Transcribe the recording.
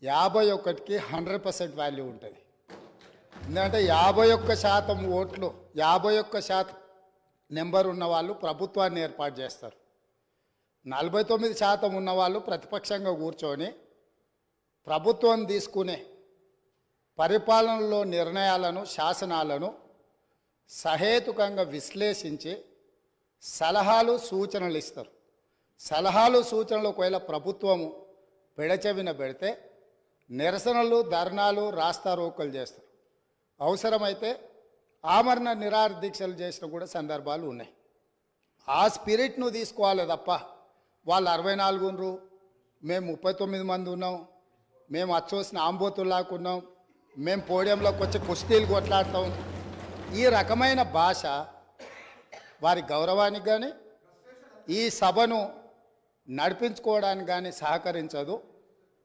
51కి 100% value ఉంటుంది. ఎందుకంటే 51% ఓట్లు 51% నెంబర్ ఉన్న వాళ్ళు ప్రభుత్వాన్ని ఏర్పాటు చేస్తారు. 49% ఉన్నవాళ్ళు ప్రతిపక్షంగా కూర్చొని ప్రభుత్వం తీసుకునే పరిపాలనలో నిర్ణయాలను శాసనాలను సహేతుకంగా విశ్లేషించి సలహాలు సూచనలు ఇస్తారు. సలహాలు సూచనలు ఒకవేళ ప్రభుత్వము పెడచెవిన పెడితే నిరసనలు ధర్నాలు రాస్తారోకలు చేస్తారు. అవసరమైతే ఆమరణ నిరాహార దీక్షలు చేసిన కూడా సందర్భాలు ఉన్నాయి. ఆ స్పిరిట్ను తీసుకోవాలి తప్ప వాళ్ళు 64 ఉన్నారు, మేము 39 మంది ఉన్నాం, మేము అచ్చోసిన ఆంబోతుల్లాకున్నాం, మేము పోడియంలోకి వచ్చి కుస్తీలు కొట్లాడతాం, ఈ రకమైన భాష వారి గౌరవానికి కానీ ఈ సభను నడిపించుకోవడానికి కానీ సహకరించదు.